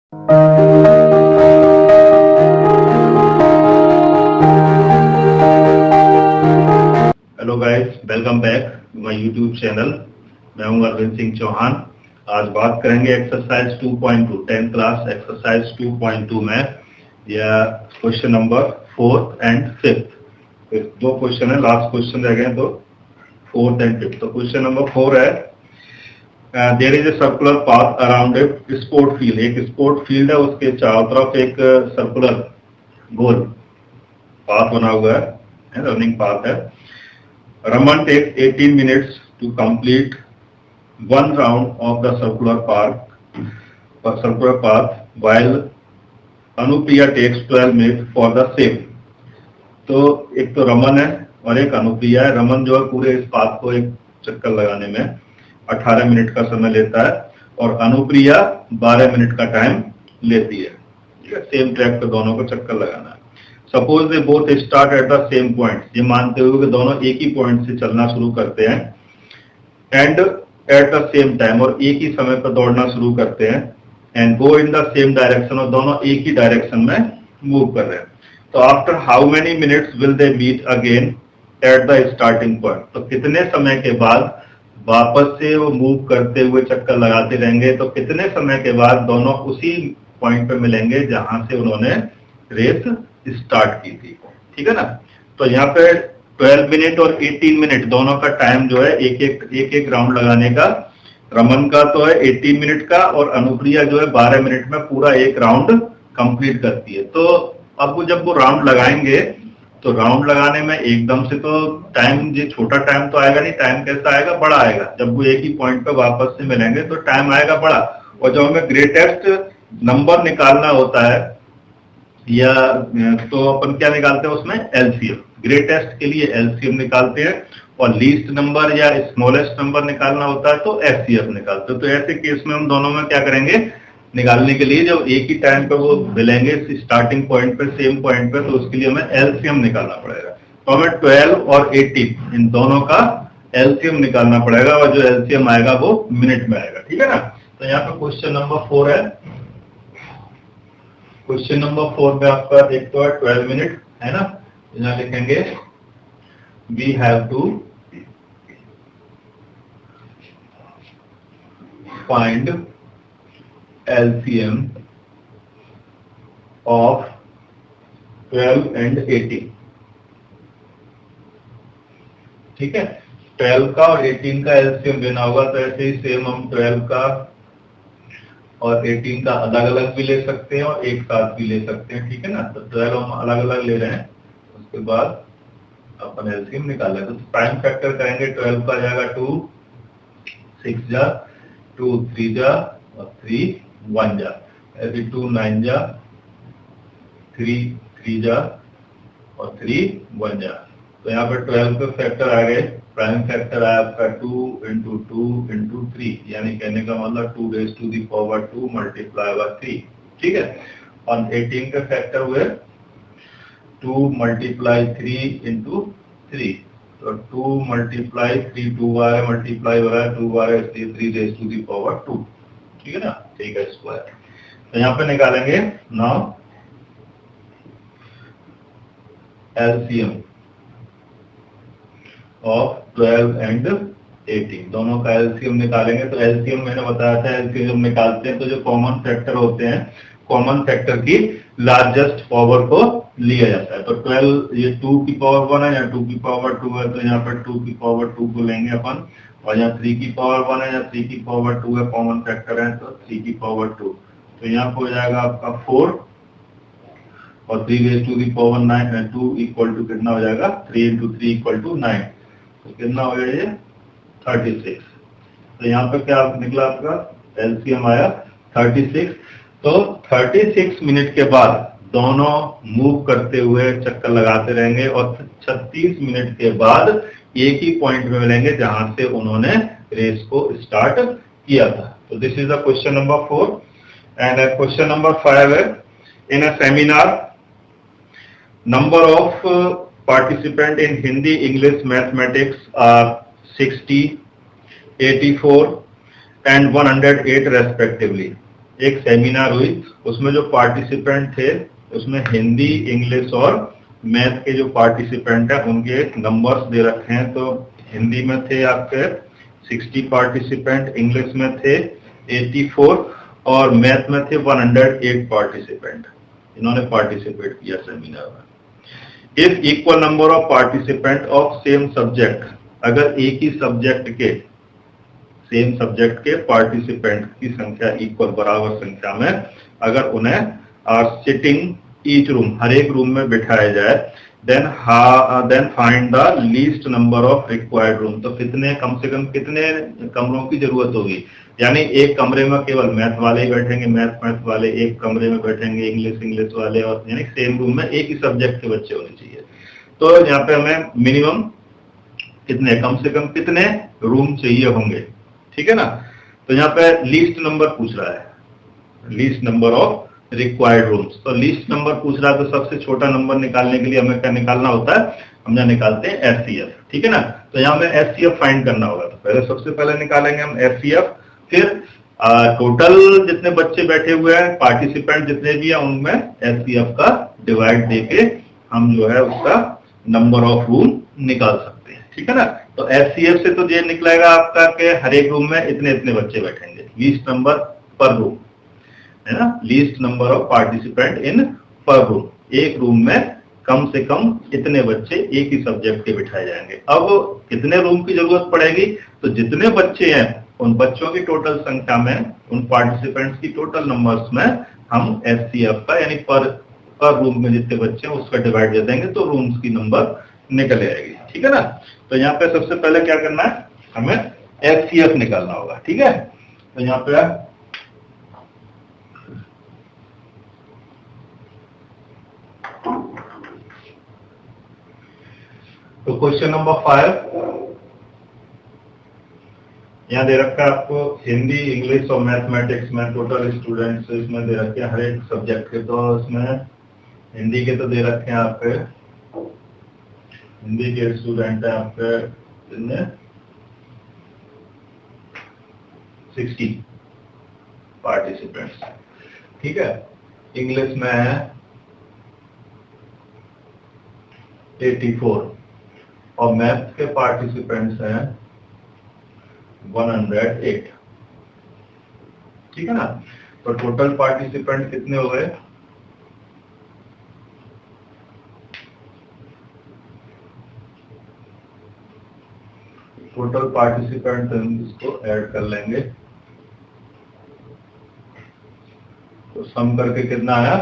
Hello guys, welcome back to my YouTube channel. मैं हूं अरविंद सिंह चौहान। आज बात करेंगे एक्सरसाइज 2.2 10th क्लास एक्सरसाइज 2.2 में या question number 4th and 5th। दो क्वेश्चन है, लास्ट क्वेश्चन रह गए तो 4th एंड 5th। तो क्वेश्चन नंबर 4 है, there is a circular path around a sport field. एक स्पोर्ट फील्ड है, उसके चारों तरफ एक सर्कुलर गोल पाथ बना हुआ है, रनिंग पाथ है। Raman takes 18 minutes to complete one round of the circular path, while Anupriya takes 12 minutes for the same. तो एक तो रमन है और एक अनुप्रिया है। रमन जो है पूरे इस पाथ को एक चक्कर लगाने में 18 मिनट का समय लेता है और अनुप्रिया 12 मिनट का टाइम लेती है। ठीक है, सेम ट्रैक पे दोनों को चक्कर लगाना है। Suppose they both start at the same point, ये मानते हुए कि दोनों एक ही पॉइंट से चलना शुरू करते हैं, and at the same time, और एक ही समय पर दौड़ना शुरू करते हैं, and go in the same direction, और दोनों एक ही डायरेक्शन में मूव कर रहे हैं। तो after how many minutes will they meet again at the starting point, तो कितने समय के बाद वापस से वो मूव करते हुए चक्कर लगाते रहेंगे, तो कितने समय के बाद दोनों उसी पॉइंट पे मिलेंगे जहां से उन्होंने रेस स्टार्ट की थी। ठीक है ना। तो यहाँ पे 12 मिनट और 18 मिनट दोनों का टाइम जो है एक एक राउंड लगाने का। रमन का तो है 18 मिनट का और अनुप्रिया जो है 12 मिनट में पूरा एक राउंड कंप्लीट करती है। तो अब वो जब वो राउंड लगाएंगे तो राउंड लगाने में एकदम से तो टाइम, ये छोटा टाइम तो आएगा नहीं। टाइम कैसा आएगा? बड़ा आएगा। जब वो एक ही पॉइंट पे वापस से मिलेंगे तो टाइम आएगा बड़ा। और जब हमें ग्रेटेस्ट नंबर निकालना होता है या तो अपन क्या निकालते हैं उसमें? एलसीएम। ग्रेटेस्ट के लिए एलसीएम निकालते हैं और लीस्ट नंबर या स्मॉलेस्ट नंबर निकालना होता है तो एचसीएफ निकालते हैं। तो ऐसे केस में हम दोनों में क्या करेंगे? निकालने के लिए जब एक ही टाइम पे वो मिलेंगे स्टार्टिंग पॉइंट पे, सेम पॉइंट पे, तो उसके लिए हमें एलसीएम निकालना पड़ेगा। तो हमें 12 और 18 इन दोनों का एलसीएम निकालना पड़ेगा और जो एलसीएम आएगा वो मिनट में आएगा। ठीक है ना। तो यहाँ पे क्वेश्चन नंबर 4 है। क्वेश्चन नंबर 4 में आपका एक तो है 12 मिनट, है ना। यहाँ लिखेंगे we have to find LCM of 12 and 18। ठीक है, 12 का और 18 का एलसीएम लेना होगा। तो ऐसे ही सेम हम 12 का और 18 का अलग अलग भी ले सकते हैं और एक साथ भी ले सकते हैं। ठीक है ना। तो 12 हम अलग अलग ले रहे हैं, उसके बाद अपन एलसीएम निकाल रहे हैं। तो प्राइम फैक्टर करेंगे 12 का जाएगा 2 6 जा, 2 3 जा और 3 1 जा, ऐसे 2 9 जा, 3 3 जा और 3 1 जा। तो यहाँ पर 12 के फैक्टर आ गए। प्राइम फैक्टर आया आपका 2 into 2 into 3, यानी कहने का मतलब 2 raised to the power 2 multiply by 3। ठीक है। और 18 के फैक्टर हुए 2 multiply 3 into 3, तो 2 multiply 3 2 बार है, मल्टीप्लाई हो रहा है 2 बार है, इसलिए 3 raised to the power 2। ठीक है ना। ठीक है, स्क्वायर। तो यहाँ पे निकालेंगे नाउ एलसीएम ऑफ 12 एंड 18, दोनों का एलसीएम निकालेंगे। तो एलसीएम मैंने बताया था, एलसीएम निकालते हैं तो जो कॉमन फैक्टर होते हैं, कॉमन फैक्टर की लार्जेस्ट पावर को लिया जाता है। तो 12, ये 2 की पावर 1 है या 2 की पावर 2 है, तो यहाँ पर 2 की पावर 2 को लेंगे अपन, और यहाँ 3 की पावर 1 है या 3 की पावर 2 है, कॉमन फैक्टर है, तो 3 की पावर 2। तो यहाँ पर हो जाएगा आपका 4 और 3 raised to the power 9, 2 equal to कितना हो जाएगा? 3 into 3 इक्वल टू 9। तो कितना हो गया ये? 36। तो यहाँ पे क्या निकला आपका? एलसीएम आया 36। तो 36 मिनट के बाद दोनों मूव करते हुए चक्कर लगाते रहेंगे और 36 मिनट के बाद एक ही पॉइंट में मिलेंगे जहां से उन्होंने रेस को स्टार्ट किया था। तो this is the question number 4। And question number 5 है, in a seminar number of participant in Hindi, English, mathematics are 60, 84 and 108 respectively. एक सेमिनार हुई, उसमें जो पार्टिसिपेंट थे उसमें हिंदी, इंग्लिश और मैथ के जो पार्टिसिपेंट है उनके नंबर्स दे रखे हैं। तो हिंदी में थे आपके 60 पार्टिसिपेंट, इंग्लिश में थे 84 और मैथ में थे 108 पार्टिसिपेंट। इन्होंने पार्टिसिपेट किया सेमिनार में। If equal number of participant of same subject, अगर एक ही सब्जेक्ट के, सेम सब्जेक्ट के पार्टिसिपेंट की संख्या इक्वल, बराबर संख्या में अगर उन्हें आर सिटिंग ईच रूम, हर एक रूम में बिठाया जाए, then find the least number of required room. तो कितने, कम से कम कितने कमरों की जरूरत होगी, यानी एक कमरे में केवल मैथ वाले ही बैठेंगे, मैथ वाले, एक कमरे में बैठेंगे इंग्लिश वाले, और यानी सेम रूम में एक ही सब्जेक्ट के बच्चे होने चाहिए। तो यहाँ पे हमें मिनिमम कितने, कम से कम कितने रूम चाहिए होंगे, ठीक है ना। तो यहाँ पे लीस्ट नंबर पूछ रहा है, least number of required rooms. तो लीस्ट नंबर पूछ रहा है, तो सबसे छोटा नंबर निकालने के लिए हमें क्या निकालना होता है, हम यहाँ निकालते हैं एचसीएफ, ठीक है ना। तो यहाँ हमें एचसीएफ फाइंड करना होगा। तो पहले सबसे पहले निकालेंगे हम एचसीएफ, फिर टोटल जितने बच्चे बैठे हुए हैं, पार्टिसिपेंट जितने भी हैं, उनमें एचसीएफ का डिवाइड देके हम जो है उसका नंबर ऑफ रूम निकाल सकते हैं, ठीक है ना। तो एचसीएफ से तो ये निकलेगा आपका कि हर एक रूम में इतने इतने बच्चे बैठेंगे, लीस्ट नंबर पर रूम, है ना, least number of participant in पर रूम। एक रूम में कम से कम इतने बच्चे एक ही सब्जेक्ट के बिठाए जाएंगे। अब कितने रूम की जरूरत पड़ेगी, तो जितने बच्चे हैं उन बच्चों की टोटल संख्या में, उन पार्टिसिपेंट्स की टोटल नंबर्स में हम एचसीएफ का, यानी पर रूम में जितने बच्चे हैं उसका डिवाइड दे देंगे, तो रूम्स की नंबर निकल आएगी, ठीक है ना। तो यहाँ पे सबसे पहले क्या करना है, हमें एचसीएफ निकालना होगा, ठीक है। तो यहाँ पे तो क्वेश्चन नंबर 5 यहाँ दे रखा है आपको, हिंदी, इंग्लिश और मैथमेटिक्स में टोटल स्टूडेंट्स इसमें दे रखे हैं हर एक सब्जेक्ट के। तो इसमें हिंदी के तो दे रखे हैं आपके, हिंदी के स्टूडेंट है आपके इनमें 60 पार्टिसिपेंट्स, ठीक है। इंग्लिश में है 84 और मैथ के पार्टिसिपेंट्स हैं 108, ठीक है ना। तो टोटल पार्टिसिपेंट कितने हो गए, टोटल पार्टिसिपेंट हम इसको ऐड कर लेंगे, तो सम करके कितना आया,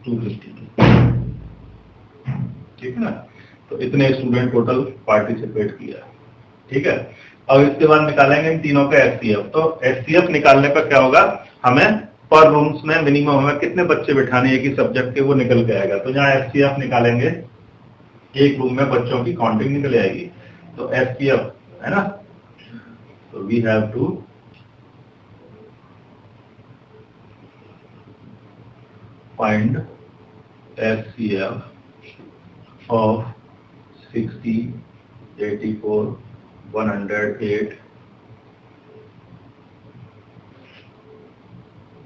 250, ठीक है ना। तो इतने स्टूडेंट टोटल पार्टिसिपेट किया, ठीक है। अब इसके बाद निकालेंगे इन तीनों का एचसीएफ। तो एचसीएफ निकालने पर क्या होगा, हमें पर रूम्स में मिनिमम हमें कितने बच्चे बिठाने एक ही सब्जेक्ट के, वो निकल के आएगा। तो यहाँ एचसीएफ निकालेंगे, एक रूम में बच्चों की काउंटिंग निकल आएगी। तो एचसीएफ है ना, तो we have to find HCF of 60, 84, 108,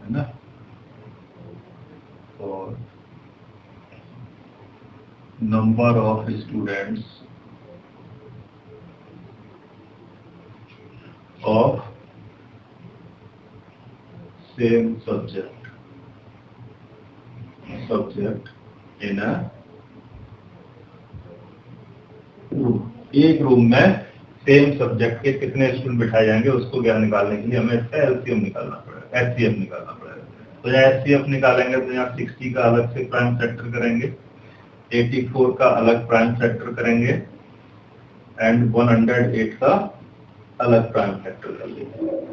है ना, और number of students of same subject in a room। एक रूम में सेम सब्जेक्ट के कितने स्टूडेंट बिठाए जाएंगे उसको ज्ञान निकालने के लिए हमें इसका एलसीएम निकालना पड़ेगा, एचसीएफ निकालना पड़ेगा। तो यहाँ एचसीएफ निकालेंगे तो यहाँ 60 का अलग से प्राइम फैक्टर करेंगे, 84 का अलग प्राइम फैक्टर करेंगे एंड 108 का अलग प्राइम फैक्टर कर लेंगे,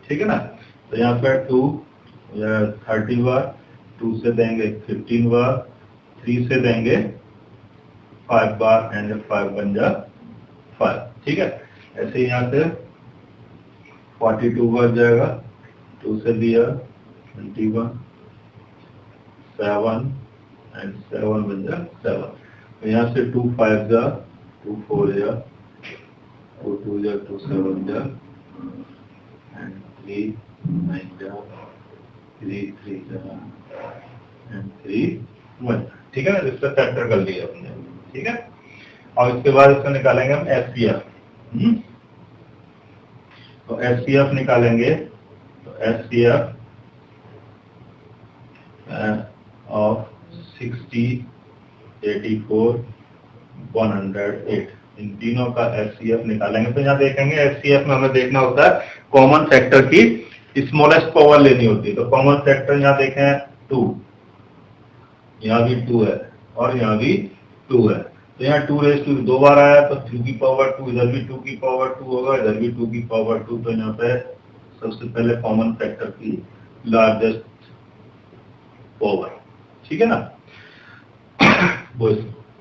ठीक है ना। तो यहाँ पर 2 30 बार, 2 से देंगे 15 बार, 3 से देंगे 5 बार एंड 5 बन जा 5, ठीक है। ऐसे यहाँ से 42 बार जाएगा, 2 से दिया 21, 7 एंड 7 बन जा 7। तो यहाँ से 2 5 जा 2 4 जा, 2 2 जा, 2 7 जा, and 3 9 जा, 3 3 जा, and 3 1। ठीक है ना, इसका फैक्टर कर लिया हमने। ठीक है, और इसके बाद इसको निकालेंगे हम एचसीएफ। तो एचसीएफ निकालेंगे, तो एचसीएफ ऑफ 60 84 108, इन तीनों का एचसीएफ निकालेंगे। तो यहाँ देखेंगे एचसीएफ में हमें देखना होता है कॉमन फैक्टर की स्मॉलेस्ट पावर लेनी होती है। तो कॉमन फैक्टर यहाँ देखें 2, यहाँ भी 2 है और यहाँ भी 2 है। तो यहाँ 2 रेज़ टू 2 बार आया, तो 2 की पावर 2, इधर भी 2 की पावर 2 होगा, इधर भी 2 की पावर 2। तो यहाँ पे सबसे पहले कॉमन फैक्टर की लार्जेस्ट पावर। ठीक है ना,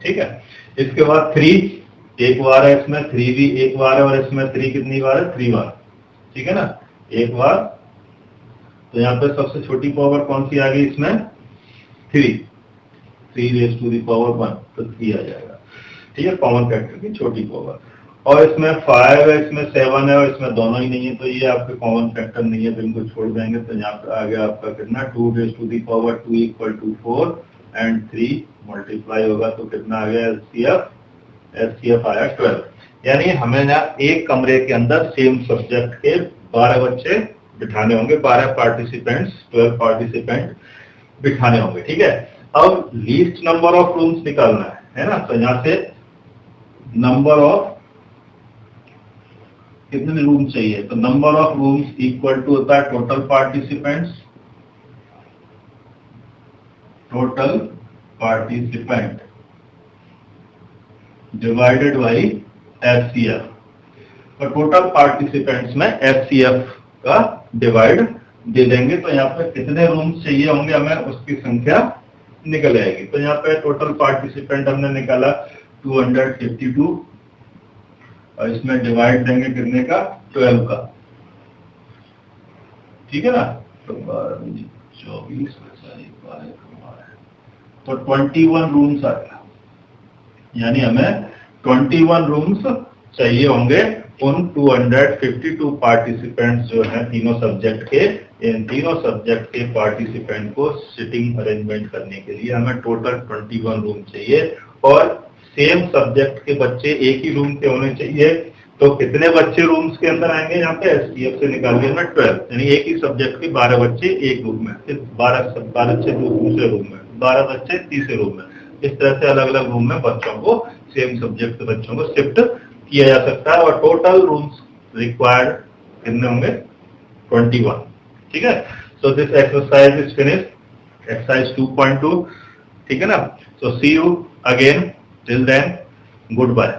ठीक है। इसके बाद 3 एक बार है, इसमें 3 भी एक बार है, और इसमें 3 कितनी बार है? 3 बार। ठीक है ना, एक बार। तो यहाँ पे सबसे छोटी पावर कौन सी आ गई इसमें? 3 रेज़ टू द पावर 1, तो 3 आ जाएगा। ठीक है, कॉमन फैक्टर की छोटी पावर। और इसमें 5 है, इसमें 7 है, और इसमें दोनों ही नहीं है, तो ये आपके कॉमन फैक्टर नहीं है, तो इनको छोड़ देंगे। तो यहाँ पे आ गया आपका कितना? 2 raise to the power 2 equal to 4 and 3 multiply होगा, तो कितना आ गया एचसीएफ? एचसीएफ आया 12। यानी हमें ना एक कमरे के अंदर सेम सब्जेक्ट के 12 बच्चे बिठाने होंगे, 12 पार्टिसिपेंट्स, 12 पार्टिसिपेंट बिठाने होंगे। ठीक है, अब लीस्ट नंबर ऑफ रूम्स निकालना है ना। तो यहाँ से नंबर ऑफ कितने रूम चाहिए, तो number of rooms equal to होता है total participants, total participant divided by HCF. तो टोटल पार्टिसिपेंट्स में एचसीएफ का डिवाइड दे देंगे, तो यहाँ पे कितने रूम्स चाहिए होंगे हमें, उसकी संख्या निकल आएगी। तो यहाँ पे टोटल पार्टिसिपेंट हमने निकाला 252, और इसमें डिवाइड देंगे कितने का? 12 का। ठीक है ना, तो 24 तो 21 रूम्स आ गया। यानी हमें 21 रूम्स चाहिए होंगे उन 252 पार्टिसिपेंट्स जो हैं तीनों सब्जेक्ट के। इन तीनों सब्जेक्ट के पार्टिसिपेंट को सिटिंग अरेंजमेंट करने के लिए हमें टोटल 21 रूम चाहिए, और सेम सब्जेक्ट के बच्चे एक ही रूम के होने चाहिए। तो कितने बच्चे रूम्स के अंदर आएंगे? यहाँ पे एचसीएफ से निकाल लिया 12, यानी एक ही सब्जेक्ट के 12 बच्चे एक रूम में, फिर 12 बच्चे दूसरे रूम में, 12 बच्चे तीसरे रूम में। इस तरह से अलग अलग रूम में बच्चों को, सेम सब्जेक्ट के बच्चों को शिफ्ट किया जा सकता है। और टोटल रूम्स रिक्वायर्ड कितने होंगे? 21। ठीक है, so this exercise is finished, exercise 2.2। ठीक है ना, so see you again, till then good bye.